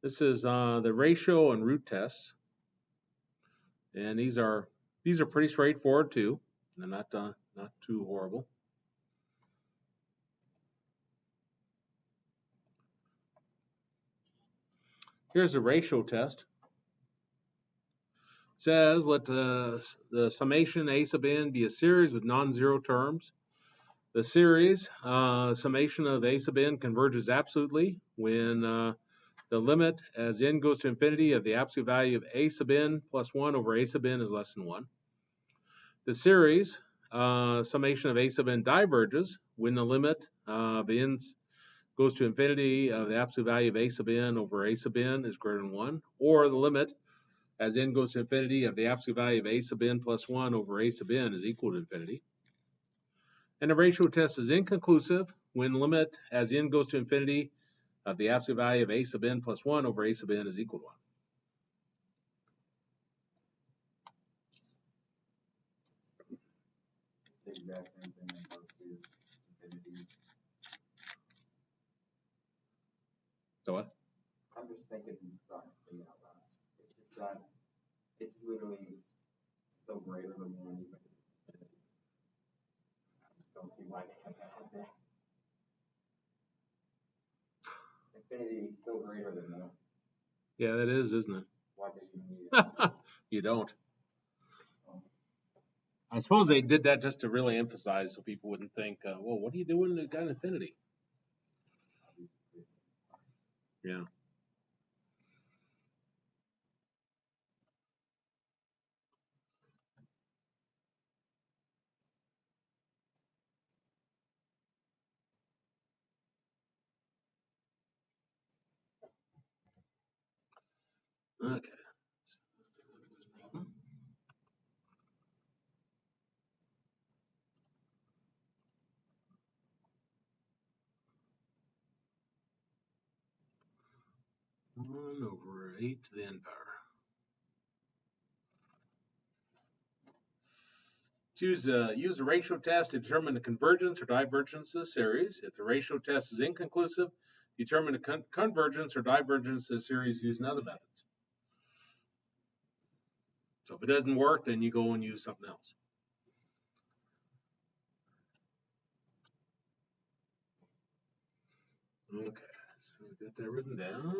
This is the ratio and root tests, and these are pretty straightforward too. They're not too horrible. Here's the ratio test. It says let the summation a sub n be a series with non-zero terms. The series summation of a sub n converges absolutely when the limit as n goes to infinity of the absolute value of a sub n plus 1 over a sub n is less than 1. The series summation of a sub n diverges when the limit of n goes to infinity of the absolute value of a sub n over a sub n is greater than 1, or the limit as n goes to infinity of the absolute value of a sub n plus 1 over a sub n is equal to infinity. And the ratio test is inconclusive when the limit as n goes to infinity of the absolute value of a sub n plus 1 over a sub n is equal to 1. The exact same thing in both these infinities. So what? I'm just thinking, sorry, thinking out loud. It's just that it's literally still greater than 1 even if it's infinity. I just don't see why they have that out there. Infinity is still greater than 1. Yeah, that is, isn't it? Why do you need it? You don't. I suppose they did that just to really emphasize so people wouldn't think, well, what are you doing to got infinity? Yeah. Okay. Let's take a look at this problem. One over 8 to the n power. Use the ratio test to determine the convergence or divergence of the series. If the ratio test is inconclusive, determine the convergence or divergence of the series using other methods. So if it doesn't work, then you go and use something else. Okay, so we got that written down.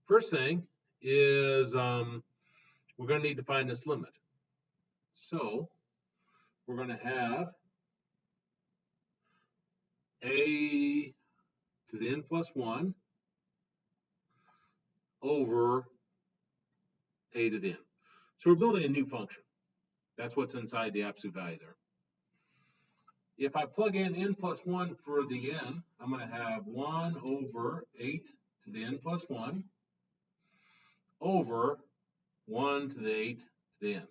First thing is we're going to need to find this limit. So we're going to have a to the n plus 1 over a to the n. So we're building a new function. That's what's inside the absolute value there. If I plug in n plus 1 for the n, I'm going to have 1 over 8 to the n plus 1 over 1 to the 8 to the n.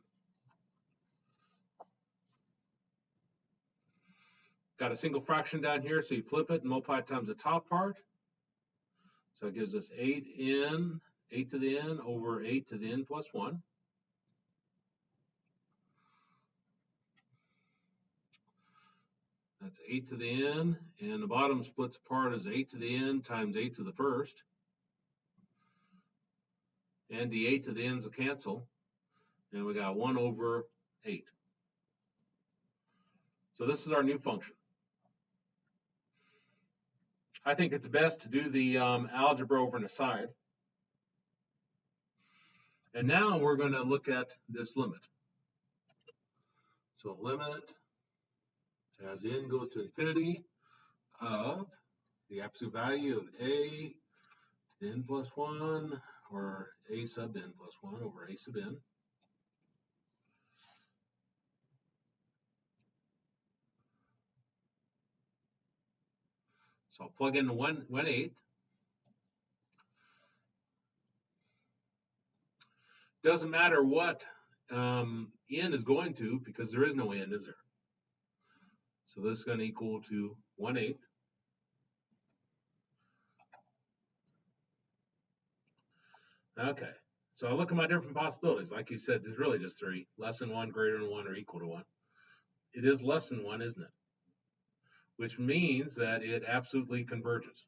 Got a single fraction down here, so you flip it and multiply it times the top part. So it gives us 8n, 8 to the n over 8 to the n plus 1. That's 8 to the n, and the bottom splits apart as 8 to the n times 8 to the first. And the 8 to the n's will cancel, and we got 1 over 8. So this is our new function. I think it's best to do the algebra over on the side. And now we're going to look at this limit. So limit as n goes to infinity of the absolute value of a to the n plus 1 or a sub n plus 1 over a sub n. So I'll plug in 1/8. Doesn't matter what n is going to, because there is no n, is there? So this is going to equal to 1/8. Okay, so I look at my different possibilities. Like you said, there's really just 3. Less than 1, greater than 1, or equal to 1. It is less than 1, isn't it? which means that it absolutely converges.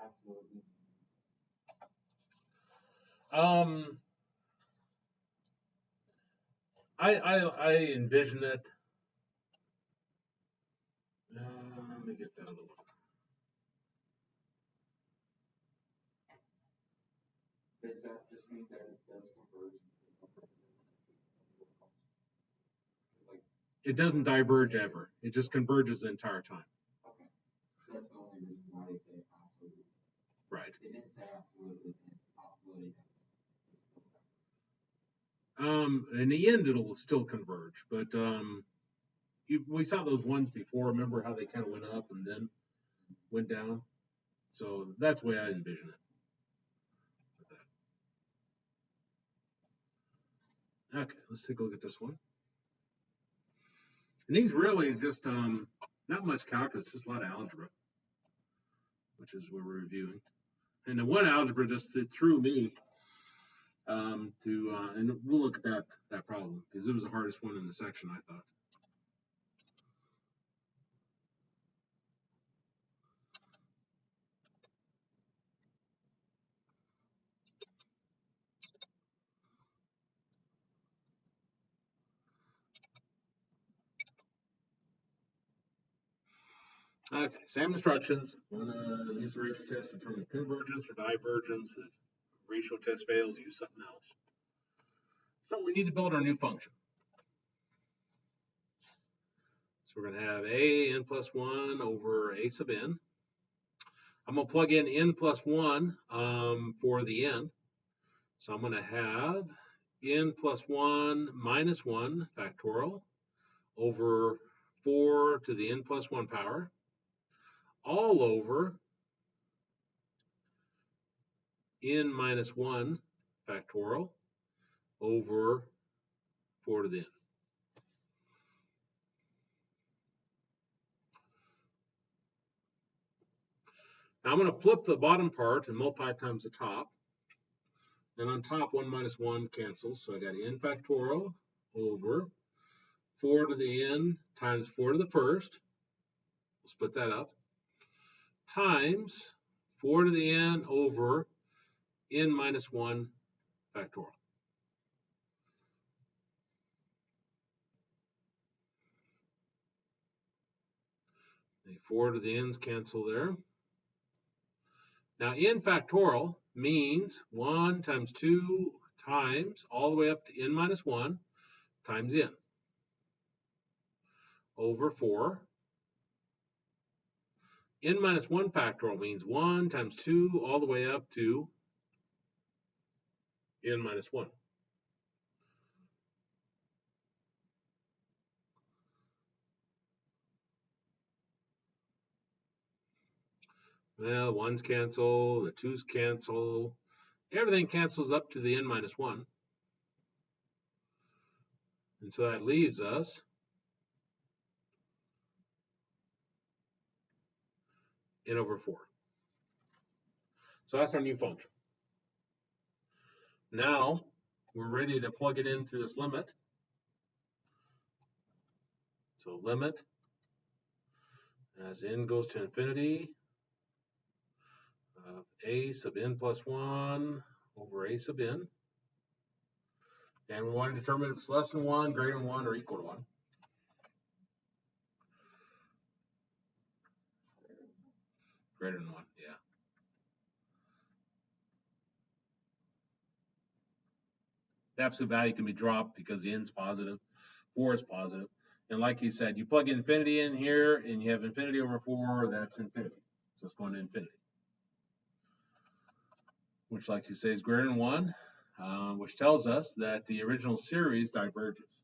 Absolutely. I envision it. Let me get that a little. Does that just mean that it does converge? Like, It doesn't diverge ever. It just converges the entire time. okay. So that's the only reason why they say absolutely. Right. They didn't say absolutely, and it's a possibility that it's still In the end, it'll still converge, but we saw those ones before. Remember how they kind of went up and then went down? So that's the way I envision it. Okay, let's take a look at this one. And these really just not much calculus, just a lot of algebra, which is what we're reviewing. And the one algebra just threw me and we'll look at that problem because it was the hardest one in the section, I thought. Okay, same instructions. Use the ratio test to determine convergence or divergence. If ratio test fails, use something else. So we need to build our new function. So we're going to have a n plus 1 over a sub n. I'm going to plug in n plus 1 for the n. So I'm going to have n plus 1 minus 1 factorial over 4 to the n plus 1 power, all over n minus 1 factorial over 4 to the n. Now I'm going to flip the bottom part and multiply times the top. And on top, 1 minus 1 cancels. So I got n factorial over 4 to the n times 4 to the first. We'll split that up. Times 4 to the n over n minus 1 factorial. The 4 to the n's cancel there. Now n factorial means 1 times 2 times all the way up to n minus 1 times n over 4. N minus 1 factorial means 1 times 2 all the way up to n minus 1. Well, the 1's cancel, the 2's cancel. Everything cancels up to the n minus 1. And so that leaves us n over 4. So that's our new function. Now we're ready to plug it into this limit. So limit as n goes to infinity of a sub n plus 1 over a sub n. And we want to determine if it's less than 1, greater than 1, or equal to 1. Greater than 1, yeah. The absolute value can be dropped because the n's positive, 4 is positive. And like you said, you plug infinity in here, and you have infinity over 4, that's infinity. So it's going to infinity. Which, like you say, is greater than 1, which tells us that the original series diverges.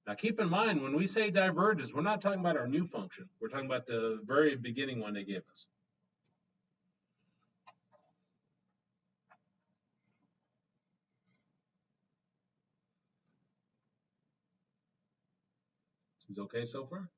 Now keep in mind, when we say diverges, we're not talking about our new function. We're talking about the very beginning one they gave us. Is okay so far?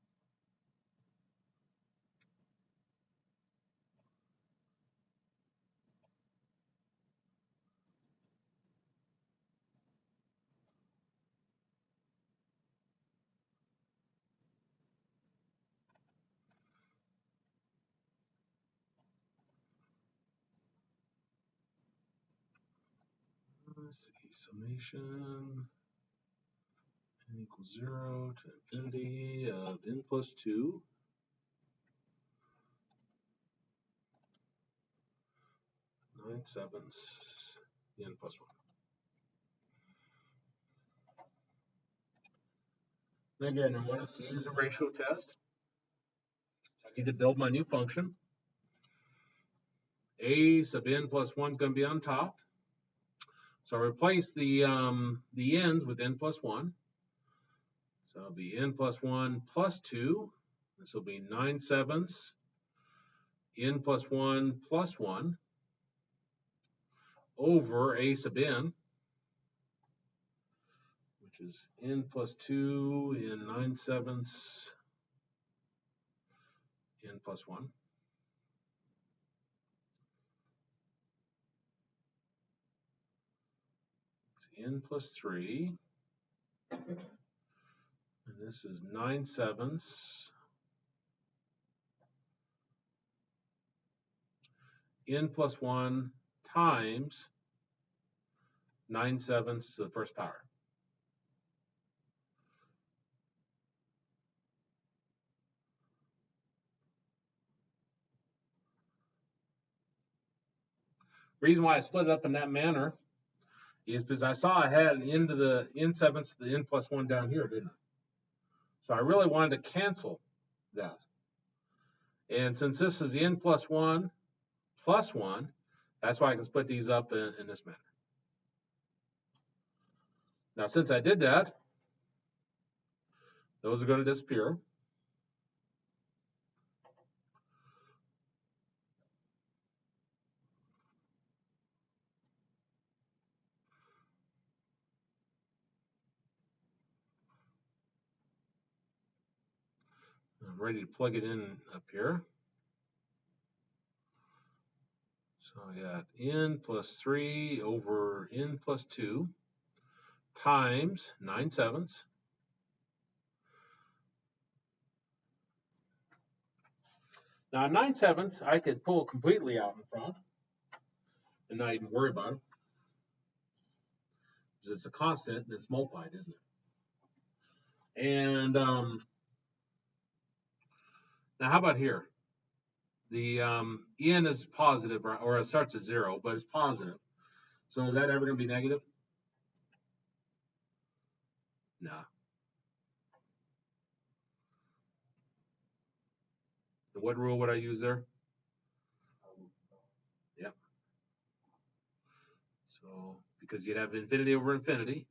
let's see, summation n equals 0 to infinity of n plus 2 9/7 n plus 1. And again, I want us to use the ratio test. So I need to build my new function. A sub n plus 1 is going to be on top. So I replace the n's with n plus 1. So it'll be n plus 1 plus 2. This will be 9/7 n plus 1 plus 1 over a sub n, which is n plus 2 in 9/7 n plus 1. It's n plus 3. And this is 9/7 n plus 1 times 9/7 to the first power. Reason why I split it up in that manner is because I saw I had an n to the n/7 to the n plus 1 down here, didn't I? So I really wanted to cancel that. And since this is n plus 1 plus 1, that's why I can split these up in this manner. Now, since I did that, those are going to disappear. I'm ready to plug it in up here. So I got n plus 3 over n plus 2 times 9/7. Now, 9/7 I could pull completely out in front and not even worry about it, because it's a constant and it's multiplied, isn't it? And now, how about here? The n is positive, or it starts at 0, but it's positive. So is that ever going to be negative? No. And what rule would I use there? Yep. So because you'd have infinity over infinity.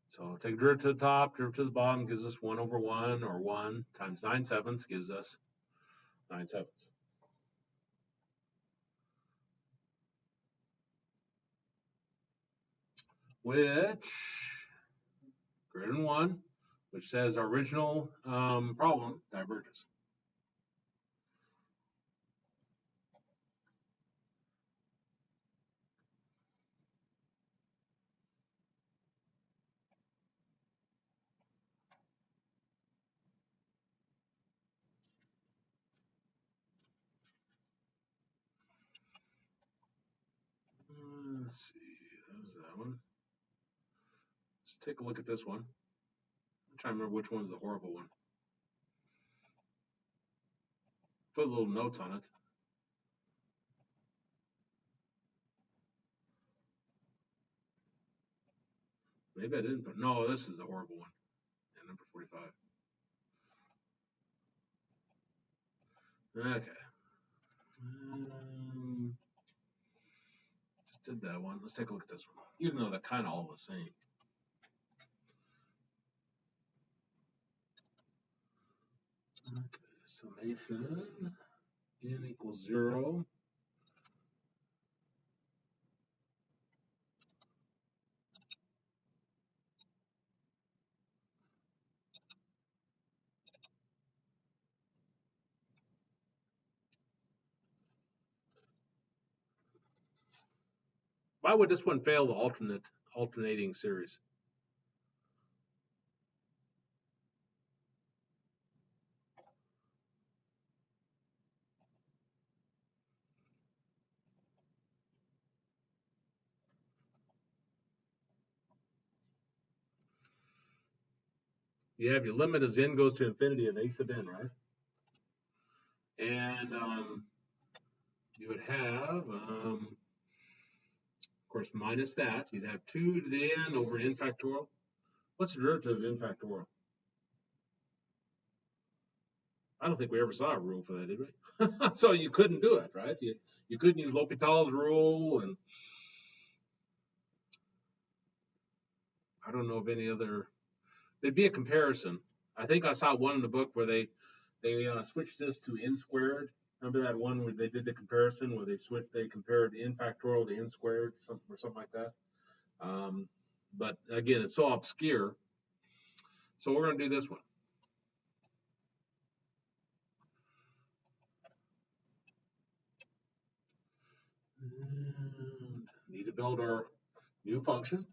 So take derivative to the top, derivative to the bottom gives us 1 over 1, or 1 times 9/7 gives us 9/7. Which greater than 1, which says our original problem diverges. Let's see, that was that one. Let's take a look at this one. I'm trying to remember which one's the horrible one. Put little notes on it. Maybe I didn't, but no, this is the horrible one. Yeah, number 45. Okay. Just did that one. Let's take a look at this one. Even though they're kind of all the same. Okay, summation n equals 0. Why would this one fail the alternating series? You have your limit as n goes to infinity of a sub n, right? And you would have, of course, minus that. You'd have 2 to the n over n factorial. What's the derivative of n factorial? I don't think we ever saw a rule for that, did we? So you couldn't do it, right? You couldn't use L'Hopital's rule, and I don't know of any other. There'd be a comparison. I think I saw one in the book where they switched this to n squared. Remember that one where they did the comparison where they compared n factorial to n squared, something like that. But again, it's so obscure. So we're going to do this one. And need to build our new function.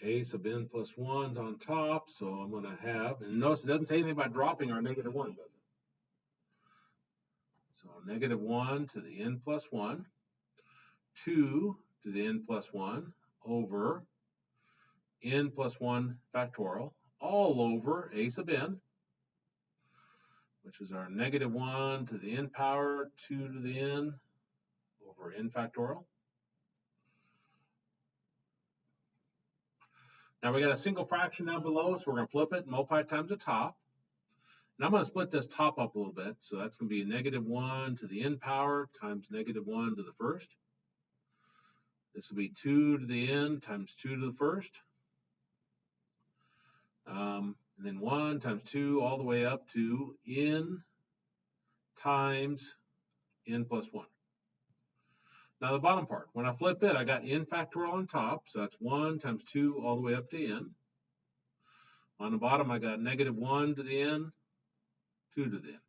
A sub n plus 1's on top, so I'm going to have, and notice it doesn't say anything about dropping our negative 1, does it? So negative 1 to the n plus 1, 2 to the n plus 1 over n plus 1 factorial, all over a sub n, which is our negative 1 to the n power 2 to the n over n factorial. Now we got a single fraction down below, so we're going to flip it and multiply it times the top. And I'm going to split this top up a little bit, so that's going to be negative 1 to the n power times negative 1 to the first. This will be 2 to the n times 2 to the first. And then 1 times 2 all the way up to n times n plus 1. Now the bottom part, when I flip it, I got n factorial on top, so that's 1 times 2 all the way up to n. On the bottom, I got negative 1 to the n, 2 to the n.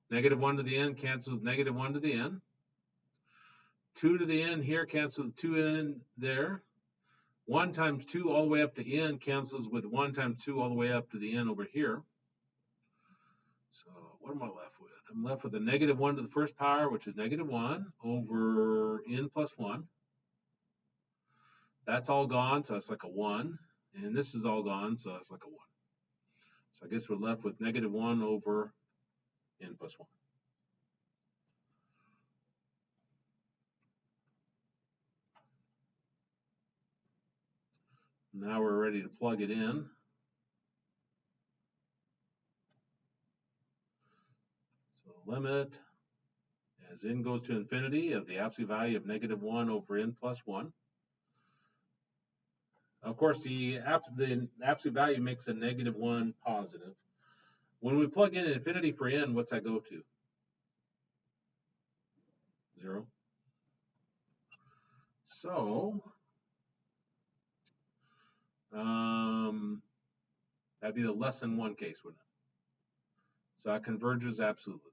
Negative 1 to the n cancels with negative 1 to the n. 2 to the n here cancels with 2n there. 1 times 2 all the way up to n cancels with 1 times 2 all the way up to the n over here. So what am I left with? I'm left with a negative 1 to the first power, which is negative 1 over n plus 1. That's all gone, so that's like a 1. And this is all gone, so that's like a 1. So I guess we're left with negative 1 over n plus 1. Now we're ready to plug it in. So limit as n goes to infinity of the absolute value of negative 1 over n plus 1. Of course, the absolute value makes a negative 1 positive. When we plug in infinity for n, what's that go to? 0. So that'd be the less than 1 case, wouldn't it? So that converges absolutely.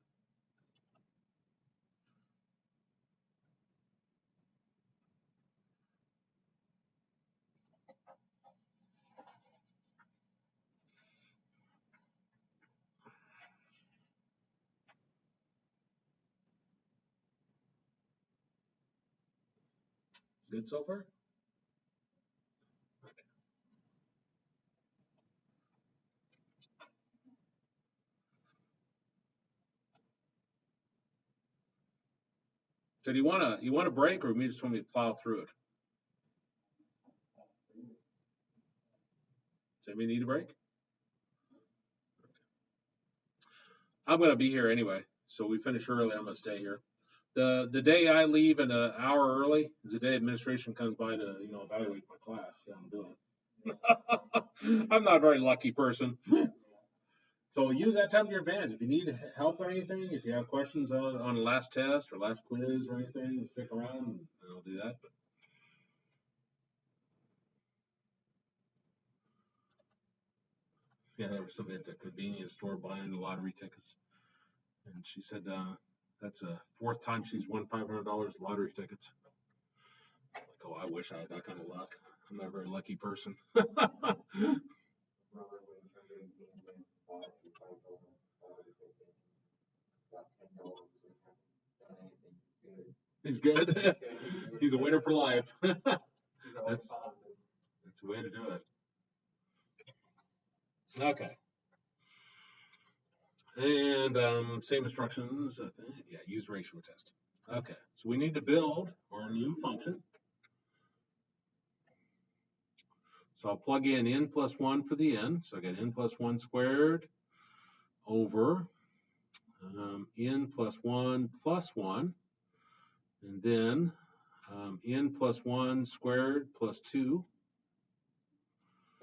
Good so far? Okay. So do you want a break, or you just want me to plow through it? Does anybody need a break? I'm going to be here anyway, so we finish early. I'm going to stay here. The day I leave an hour early is the day administration comes by to evaluate my class. Yeah, I'm doing it. I'm not a very lucky person. So use that time to your advantage. If you need help or anything, if you have questions on the last test or last quiz or anything, stick around and I'll do that. But yeah, they were still at the convenience store buying the lottery tickets. And she said that's the 4th time she's won $500 lottery tickets. Like, oh, I wish I had that kind of luck. I'm not a very lucky person. He's good. He's a winner for life. That's a way to do it. Okay. And same instructions, I think. Yeah, use ratio test. Okay, so we need to build our new function. So I'll plug in n plus 1 for the n. So I get n plus 1 squared over n plus 1 plus 1. And then n plus 1 squared plus 2.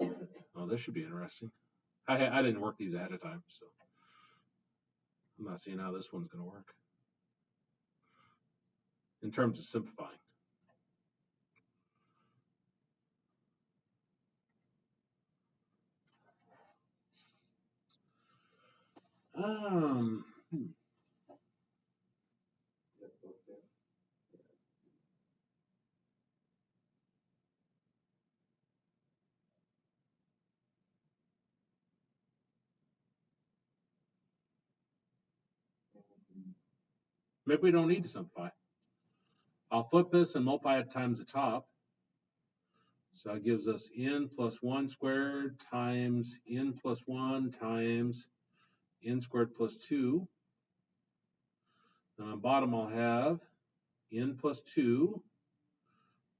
Oh, this should be interesting. I didn't work these ahead of time, so I'm not seeing how this one's going to work in terms of simplifying. Hmm. Maybe we don't need to simplify. I'll flip this and multiply it times the top. So that gives us n plus 1 squared times n plus 1 times n squared plus 2. And on bottom I'll have n plus 2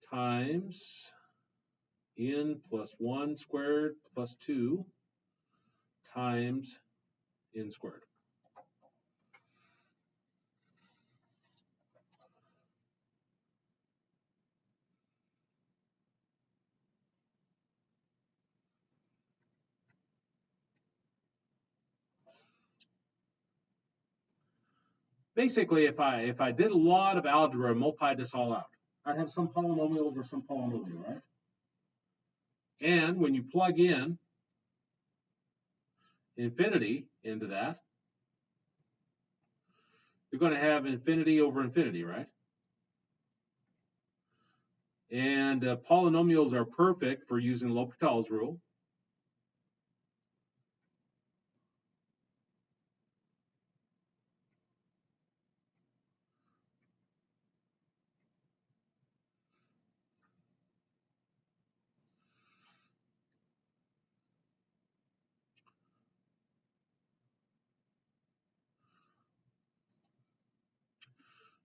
times n plus 1 squared plus 2 times n squared. Basically, if I did a lot of algebra and multiplied this all out, I'd have some polynomial over some polynomial, right? And when you plug in infinity into that, you're going to have infinity over infinity, right? And polynomials are perfect for using L'Hopital's rule.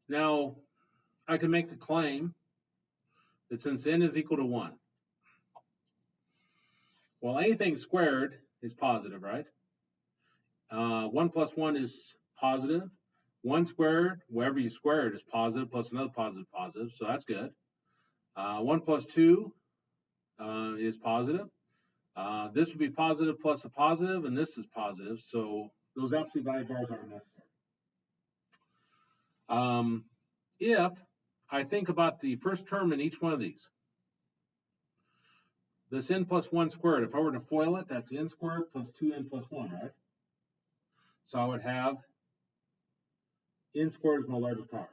Now, I can make the claim that since n is equal to 1, well, anything squared is positive, right? 1 plus 1 is positive. 1 squared, wherever you square it, is positive, plus another positive, so that's good. 1 plus 2 is positive. This would be positive plus a positive, and this is positive, so those absolute value bars aren't necessary. If I think about the first term in each one of these, this n plus 1 squared, if I were to FOIL it, that's n squared plus 2n plus 1, right? So I would have n squared is my largest power.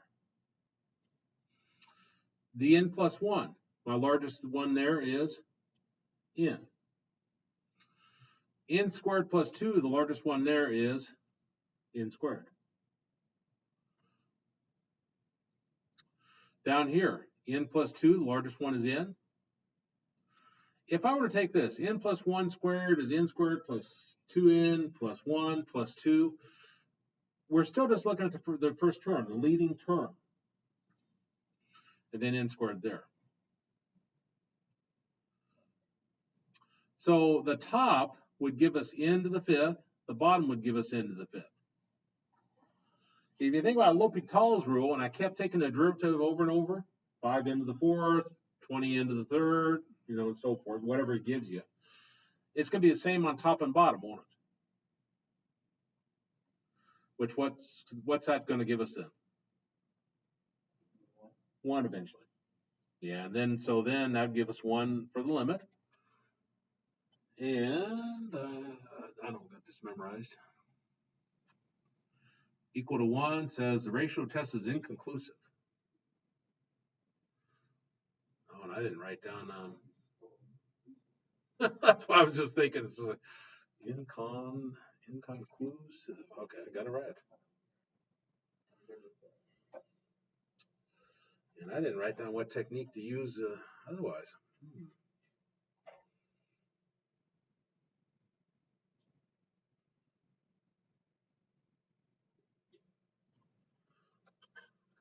The n plus 1, my largest one there is n. N squared plus 2, the largest one there is n squared. Down here, n plus 2, the largest one is n. If I were to take this, n plus 1 squared is n squared plus 2n plus 1 plus 2. We're still just looking at the first term, the leading term. And then n squared there. So the top would give us n to the 5th. The bottom would give us n to the 5th. If you think about L'Hopital's rule, and I kept taking the derivative over and over, 5n to the 4th, 20n to the 3rd, and so forth, whatever it gives you, it's going to be the same on top and bottom, won't it? Which what's that going to give us then? 1 eventually. Yeah, and then that would give us 1 for the limit. And I don't got this memorized. Equal to 1 says the ratio test is inconclusive. Oh, and I didn't write down. That's what I was just thinking. It's like Inconclusive. Okay, I got it right. And I didn't write down what technique to use otherwise.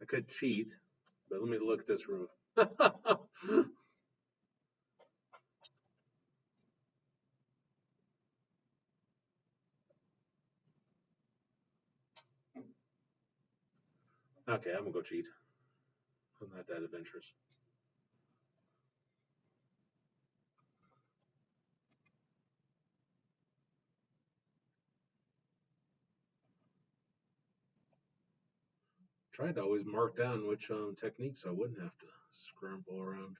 I could cheat, but let me look at this roof. Okay, I'm gonna go cheat. I'm not that adventurous. Tried to always mark down which techniques so I wouldn't have to scramble around.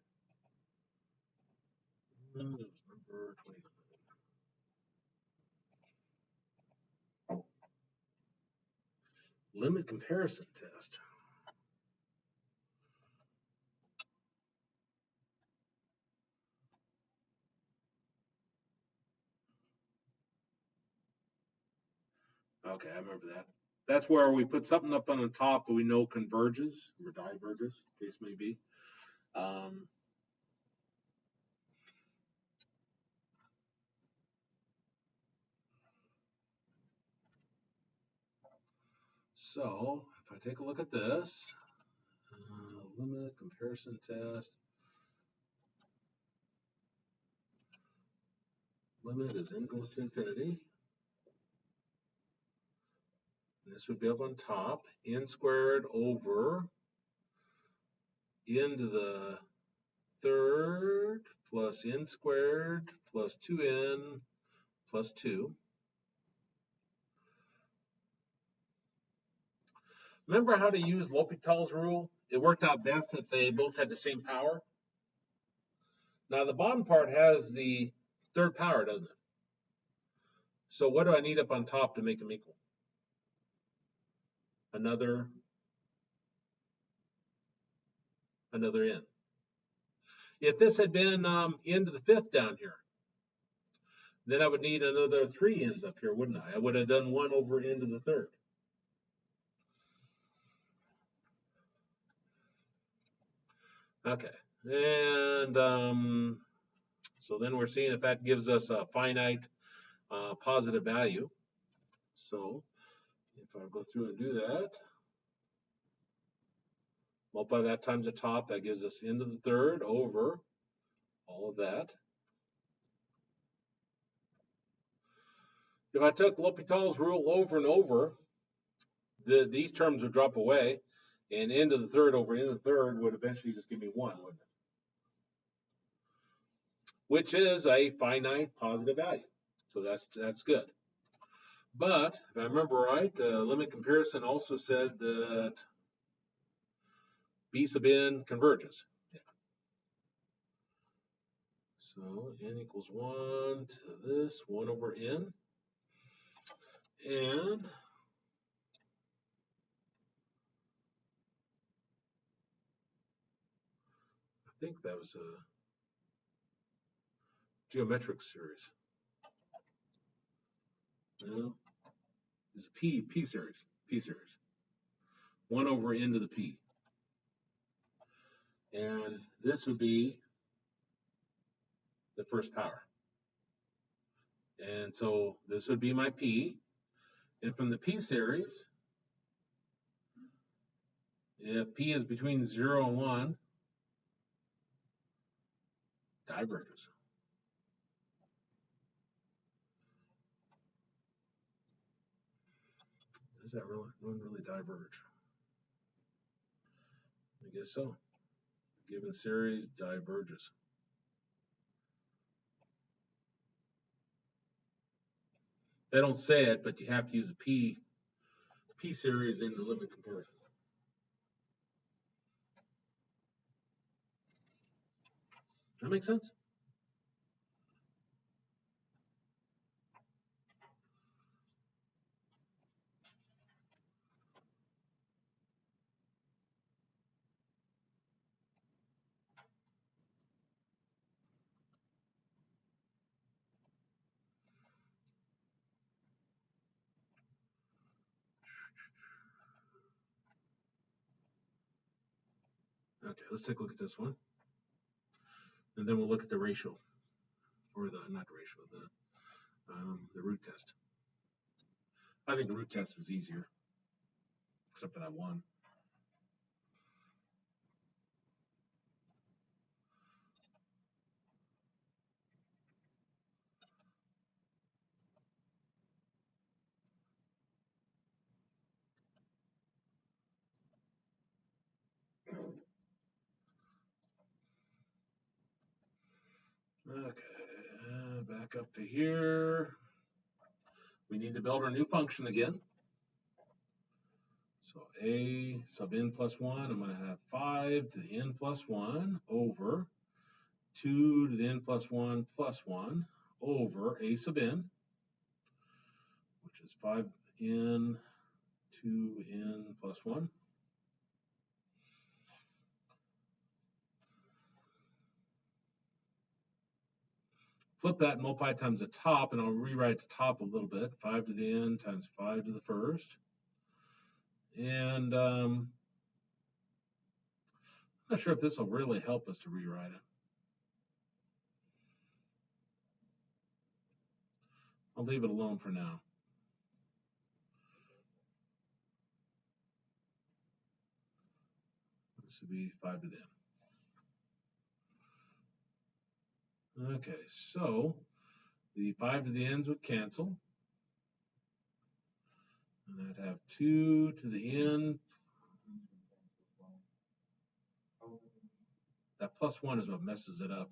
That was number 29. Limit comparison test. Okay, I remember that. That's where we put something up on the top that we know converges or diverges, case may be. So if I take a look at this, limit comparison test, limit is n goes to infinity. And this would be up on top, n squared over n to the third plus n squared plus 2n plus 2. Remember how to use L'Hopital's rule? It worked out best if they both had the same power. Now the bottom part has the third power, doesn't it? So what do I need up on top to make them equal? Another n. If this had been n to the fifth down here, then I would need another 3 n's up here, wouldn't I? I would have done 1 over n to the third. Okay, and so then we're seeing if that gives us a finite positive value. So if I go through and do that, multiply that times the top, that gives us n to the third over all of that. If I took L'Hopital's rule over and over, these terms would drop away, and n to the third over n to the third would eventually just give me 1, wouldn't it? Which is a finite positive value. So that's good. But if I remember right, limit comparison also said that B sub n converges. Yeah. So n equals 1 to this, 1 over n. And I think that was a geometric series. No, it's a P series. 1 over n to the p. And this would be the first power. And so this would be my p. And from the p series, if p is between 0 and 1, diverges. Does that really diverge? I guess so. A given series diverges. They don't say it, but you have to use a p series in the limit comparison. That makes sense? Okay, let's take a look at this one. And then we'll look at the ratio, or not the ratio, the root test. I think the root test is easier, except for that one. Okay, back up to here. We need to build our new function again. So a sub n plus 1, I'm going to have 5 to the n plus 1 over 2 to the n plus 1 over a sub n, which is 5n 2n plus 1. Flip that and multiply times the top, and I'll rewrite the top a little bit. 5 to the n times 5 to the first. And I'm not sure if this will really help us to rewrite it. I'll leave it alone for now. This would be 5 to the n. Okay, so the 5 to the n's would cancel. And I'd have 2 to the n. That plus 1 is what messes it up.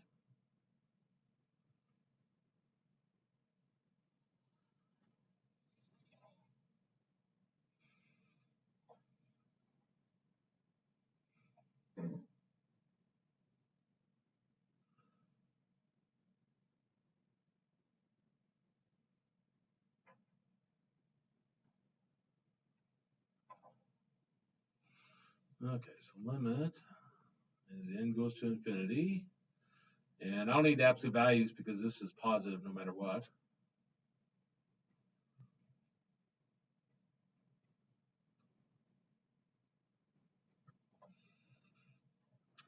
Okay, so limit as n goes to infinity. And I don't need absolute values because this is positive no matter what.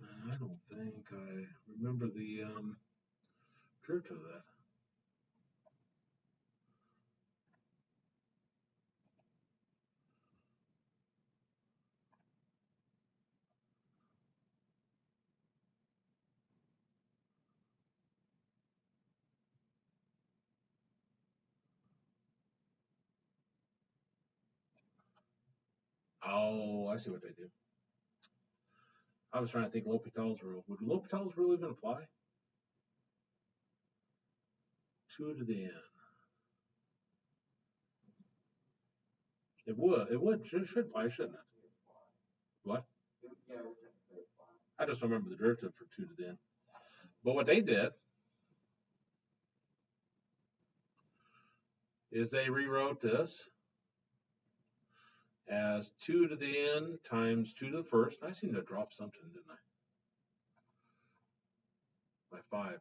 I don't think I remember the derivative of that. Oh, I see what they do. I was trying to think L'Hopital's rule. Would L'Hopital's rule even apply? 2 to the n. It would. It would. Should apply, shouldn't it? What? I just don't remember the derivative for 2 to the n. But what they did is they rewrote this as 2 to the n times 2 to the first. I seem to drop something, didn't I? By 5.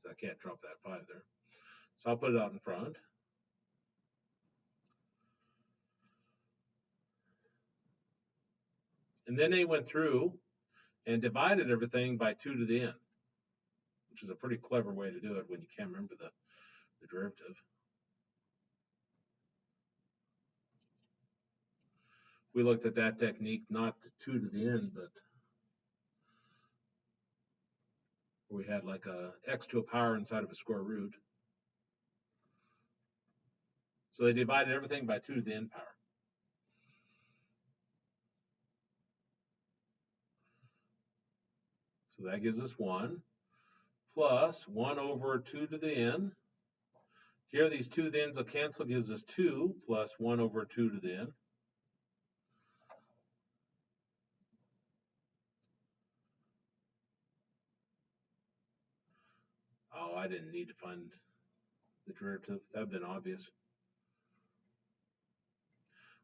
So I can't drop that 5 there. So I'll put it out in front. And then they went through and divided everything by 2 to the n, which is a pretty clever way to do it when you can't remember the derivative. We looked at that technique, not the 2 to the n, but we had like a x to a power inside of a square root. So they divided everything by 2 to the n power. So that gives us 1 plus 1 over 2 to the n. Here, these 2 to the n's will cancel, gives us 2 plus 1 over 2 to the n. Oh, I didn't need to find the derivative. That would have been obvious.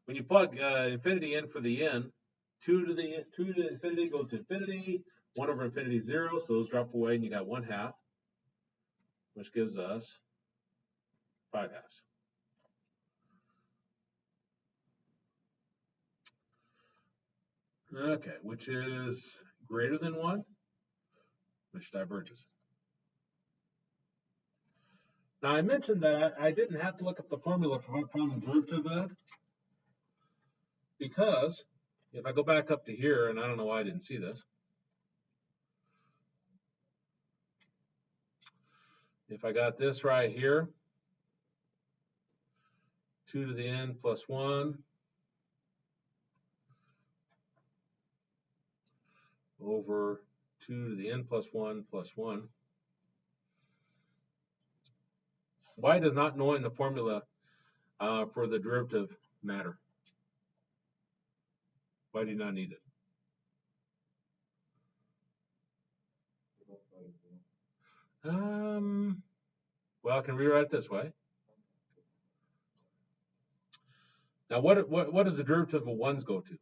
When you plug infinity in for the n, 2 to infinity goes to infinity, 1 over infinity is 0, so those drop away, and you got 1/2, which gives us 5/2. Okay, which is greater than 1, which diverges. Now, I mentioned that I didn't have to look up the formula for finding the derivative of that, because if I go back up to here, and I don't know why I didn't see this, if I got this right here, 2 to the n plus 1 over 2 to the n plus 1 plus 1. Why does not knowing the formula for the derivative matter? Why do you not need it? Well, I can rewrite it this way. Now, what does the derivative of 1's go to?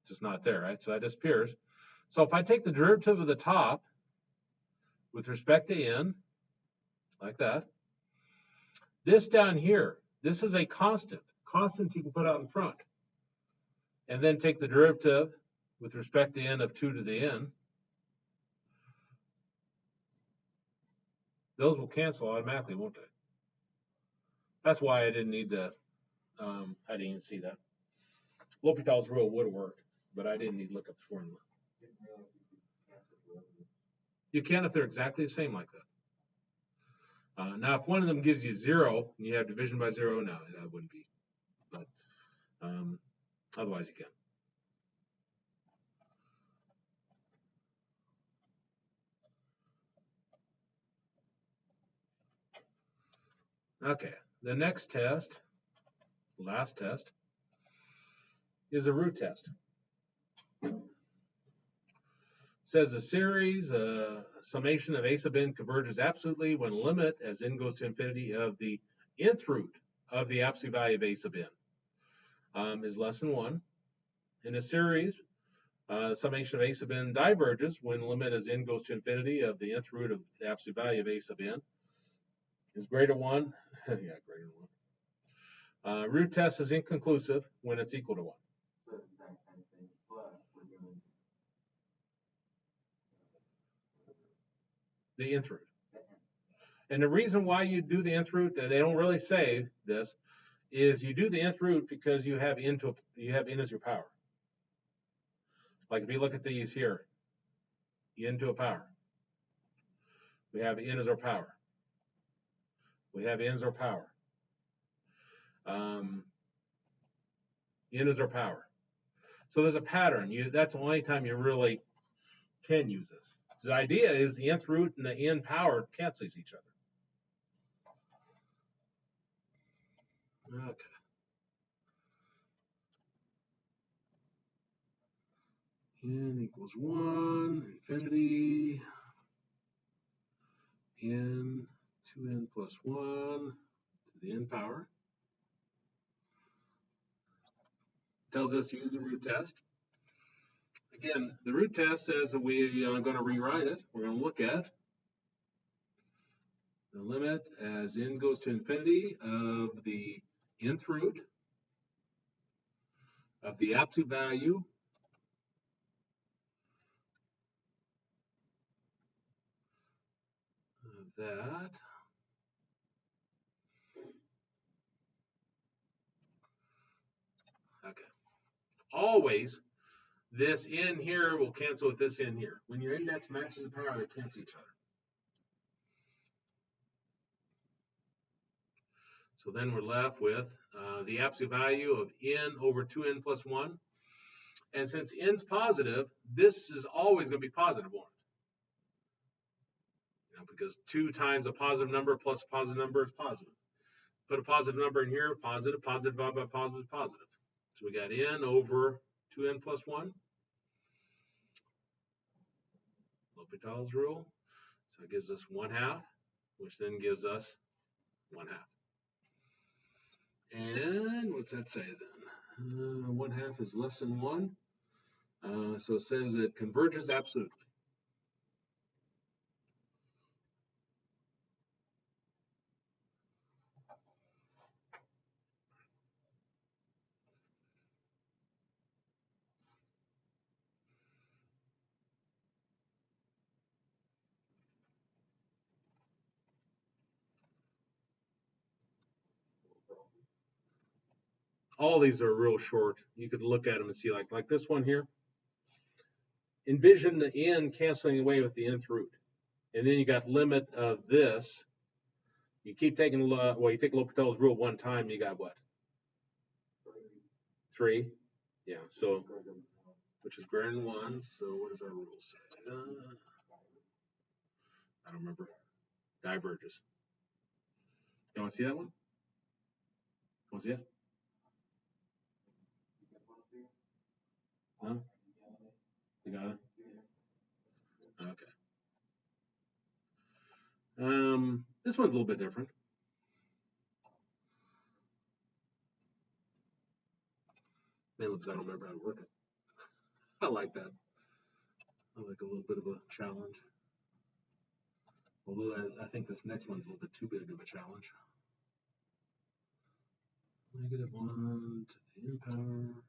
Just not there, right? So that disappears. So if I take the derivative of the top with respect to n, like that, this down here, this is a constant. Constant you can put out in front. And then take the derivative with respect to n of 2 to the n. Those will cancel automatically, won't they? That's why I didn't need to, I didn't even see that. L'Hopital's rule would have worked, but I didn't need to look up the formula. You can if they're exactly the same like that. Now, if one of them gives you 0, and you have division by 0, no, that wouldn't be. But otherwise, you can. Okay, the next test, last test, is a root test. It says a series, summation of a sub n converges absolutely when limit as n goes to infinity of the nth root of the absolute value of a sub n is less than 1. In a series, summation of a sub n diverges when limit as n goes to infinity of the nth root of the absolute value of a sub n is greater than 1. Yeah, greater than 1. Root test is inconclusive when it's equal to 1. The nth root. And the reason why you do the nth root, they don't really say this, is you do the nth root because you have n as your power. Like if you look at these here, n to a power. We have n as our power. We have n as our power. N is our power. So there's a pattern. That's the only time you really can use this. The idea is the nth root and the n power cancels each other. Okay. N equals 1, infinity, n, 2n plus 1 to the n power. Tells us to use the root test. Again, the root test says that we are going to rewrite it. We're going to look at the limit as n goes to infinity of the nth root of the absolute value of that. Okay. Always, this n here will cancel with this n here. When your index matches the power, they cancel each other. So then we're left with the absolute value of n over 2n plus 1. And since n's positive, this is always going to be positive 1. Because 2 times a positive number plus a positive number is positive. Put a positive number in here, positive, positive divided by positive, positive. So we got n over 2n plus 1. L'Hopital's rule. So it gives us 1/2, which then gives us 1/2. And what's that say then? 1/2 is less than 1. So it says it converges absolutely. all these are real short. You could look at them and see, like this one here. Envision the n canceling away with the nth root. And then you got limit of this. You keep taking, well, you take L'Hopital's rule one time, you got what? 3. Yeah, so, which is greater than 1. So what does our rule say? I don't remember. Diverges. You want to see that one? Want to see it? Huh? You got it? Okay. This one's a little bit different. Man, looks like I don't remember how to work it. I like that. I like a little bit of a challenge. Although I think this next one's a little bit too big of a challenge. -1 to the n power.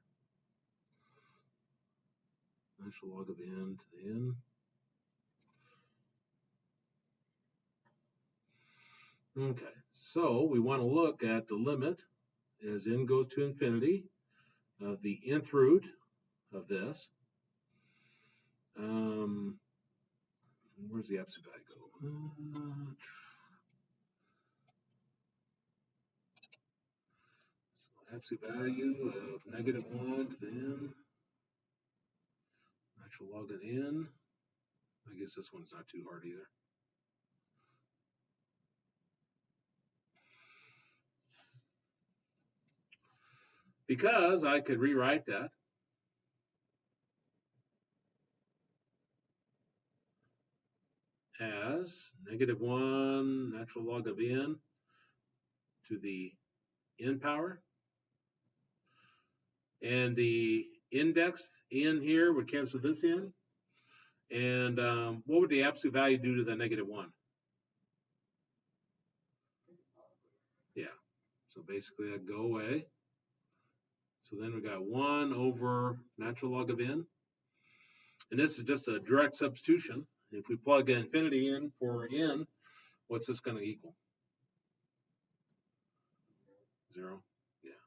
Natural log of n to the n. Okay, so we want to look at the limit as n goes to infinity of the nth root of this. Where's the absolute value go? So absolute value of -1 to the n. Natural log of n. I guess this one's not too hard either. Because I could rewrite that as -1 natural log of n to the n power. And the index n here would cancel this in. And what would the absolute value do to the -1? Yeah, so basically that'd go away. So then we got 1 over natural log of n. And this is just a direct substitution. If we plug infinity in for n, what's this going to equal? 0. Yeah.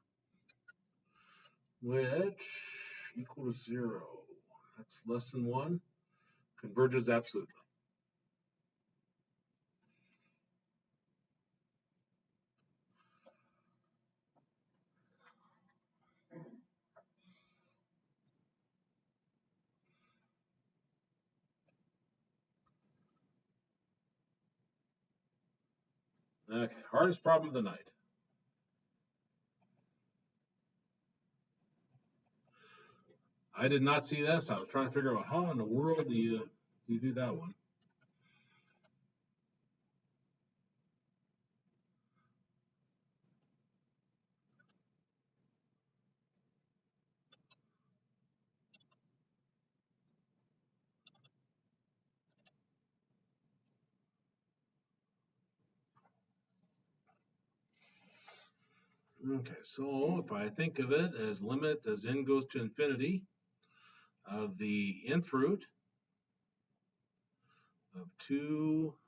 Which equal to 0. That's less than 1. Converges absolutely. Okay, hardest problem of the night. I did not see this. I was trying to figure out how in the world do you do that one. Okay, so if I think of it as limit as n goes to infinity of the nth root of 2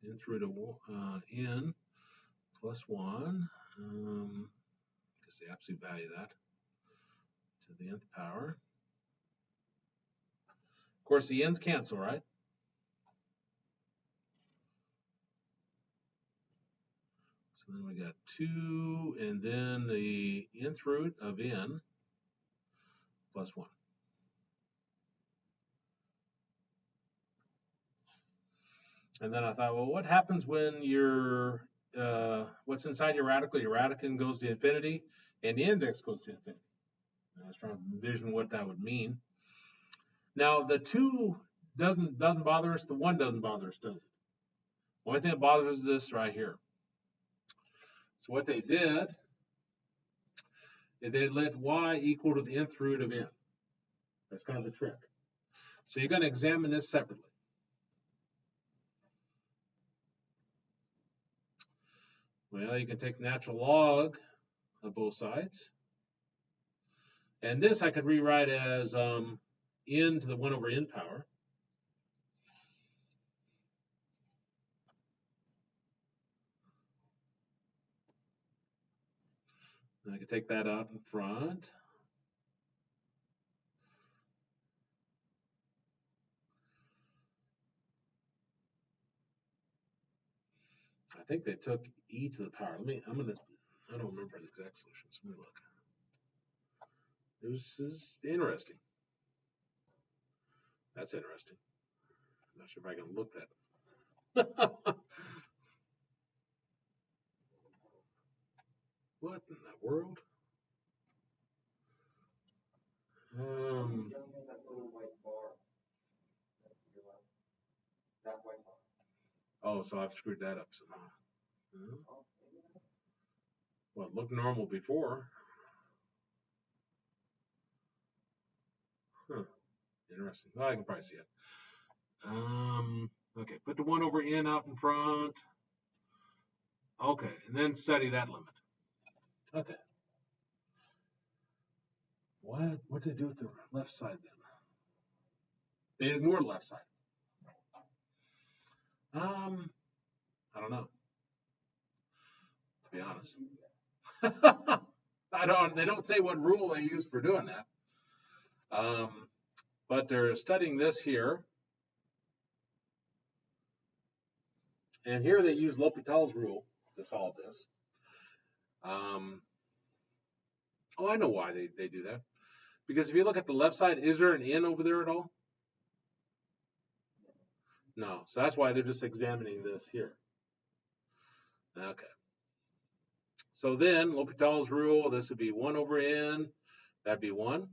nth root of n plus 1, guess the absolute value of that to the nth power. Of course, the n's cancel, right? So then we got 2 and then the nth root of n plus 1. And then I thought, well, what happens when what's inside your radicand goes to infinity and the index goes to infinity? And I was trying to envision what that would mean. Now, the 2 doesn't bother us. The 1 doesn't bother us, does it? The only thing that bothers us is this right here. So what they did is they let y equal to the nth root of n. That's kind of the trick. So you're going to examine this separately. Well, you can take natural log of both sides. And this I could rewrite as n to the 1 over n power. And I can take that out in front. I think they took e to the power. I don't remember the exact solutions. Let me look. This is interesting. That's interesting. I'm not sure if I can look that. What in the world? Show me that little white bar. That white bar. Oh, so I've screwed that up somehow. Oh, Well, it looked normal before. Huh. Interesting. Well, I can probably see it. Okay, put the 1 over n out in front. Okay, and then study that limit. Okay. What did they do with the left side then? They ignored the left side. I don't know, to be honest. They don't say what rule they use for doing that. But they're studying this here. And here they use L'Hopital's rule to solve this. Oh, I know why they do that. Because if you look at the left side, is there an n over there at all? No. So that's why they're just examining this here. Okay. So then, L'Hopital's rule, this would be 1 over n. That'd be 1.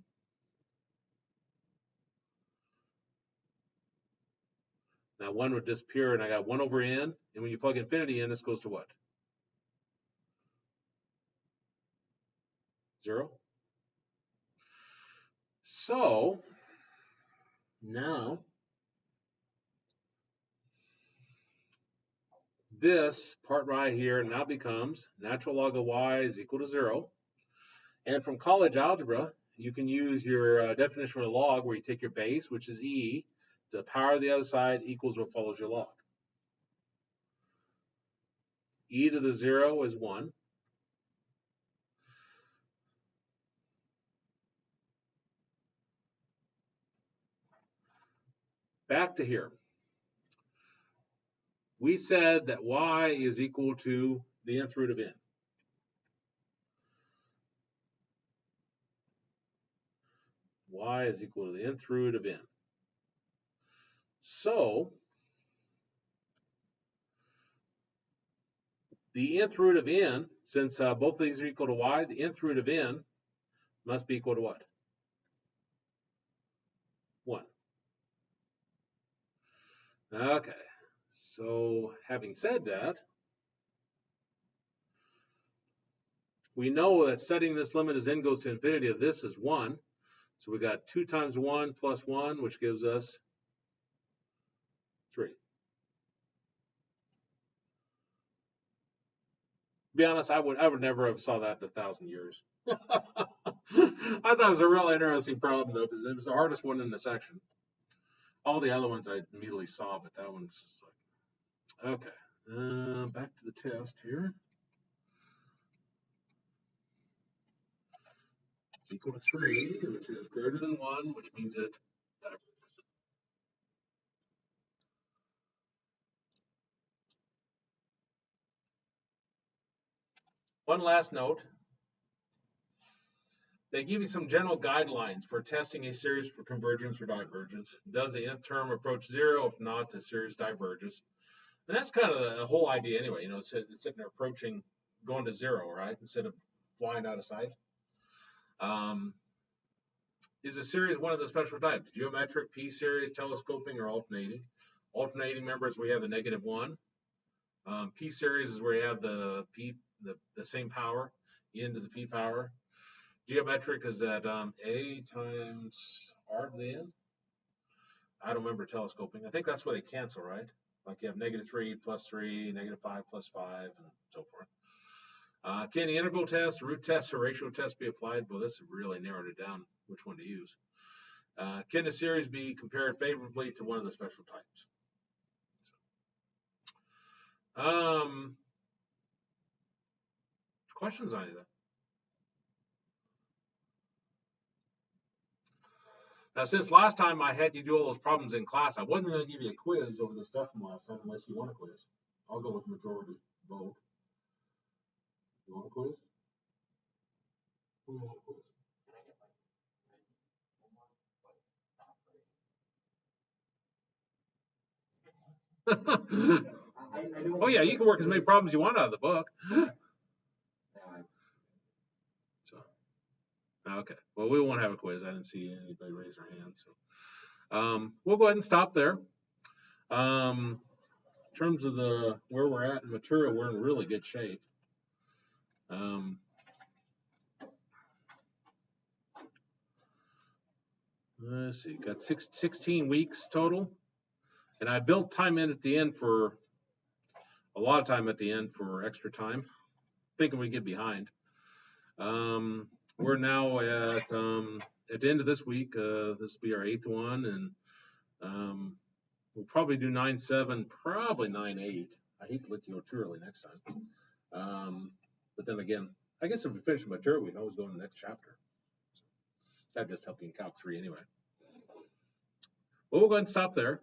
Now 1 would disappear, and I got 1 over n. And when you plug infinity in, this goes to what? 0. So now this part right here now becomes natural log of y is equal to 0. And from college algebra, you can use your definition of a log where you take your base, which is e, the power of the other side equals what follows your log. E to the 0 is 1. Back to here. We said that y is equal to the nth root of n. Y is equal to the nth root of n. So the nth root of n, since both of these are equal to y, the nth root of n must be equal to what? 1. Okay, so having said that, we know that studying this limit as n goes to infinity of this is 1. So we got 2 times 1 plus 1, which gives us 3. To be honest, I would never have saw that in 1,000 years. I thought it was a real interesting problem, though, because it was the hardest one in the section. All the other ones I immediately saw, but that one's just like, okay. Back to the test here. It's equal to 3, which is greater than 1, which means it diverges. One last note. They give you some general guidelines for testing a series for convergence or divergence. Does the nth term approach 0? If not, the series diverges. And that's kind of the whole idea anyway. It's sitting there approaching, going to 0, right? Instead of flying out of sight. Is a series one of the special types? Geometric, p-series, telescoping, or alternating? Alternating members, we have the -1. P-series is where you have the same power, e to the p power. Geometric is that a times r to the n. I don't remember telescoping. I think that's where they cancel, right? Like you have -3 plus 3, -5 plus 5, and so forth. Can the integral test, root test, or ratio test be applied? Well, this really narrowed it down which one to use. Can the series be compared favorably to one of the special types? Questions on any of that? Now, since last time I had you do all those problems in class, I wasn't going to give you a quiz over the stuff from last time unless you want a quiz. I'll go with majority vote. You want a quiz? Who want a quiz? Oh yeah, you can work as many problems as you want out of the book. So, okay. Well, we won't have a quiz. I didn't see anybody raise their hand. So, we'll go ahead and stop there. In terms of where we're at in material, we're in really good shape. Let's see, got 16 weeks total. And I built time in at the end for a lot of time at the end for extra time, thinking we get behind. We're now at the end of this week. This will be our 8th one, and we'll probably do 9-7, probably 9-8. I hate to let you go too early next time. But then again, I guess if we finish the material, we can always go to the next chapter. So that just helps you in Calc 3 anyway. Well, we'll go ahead and stop there.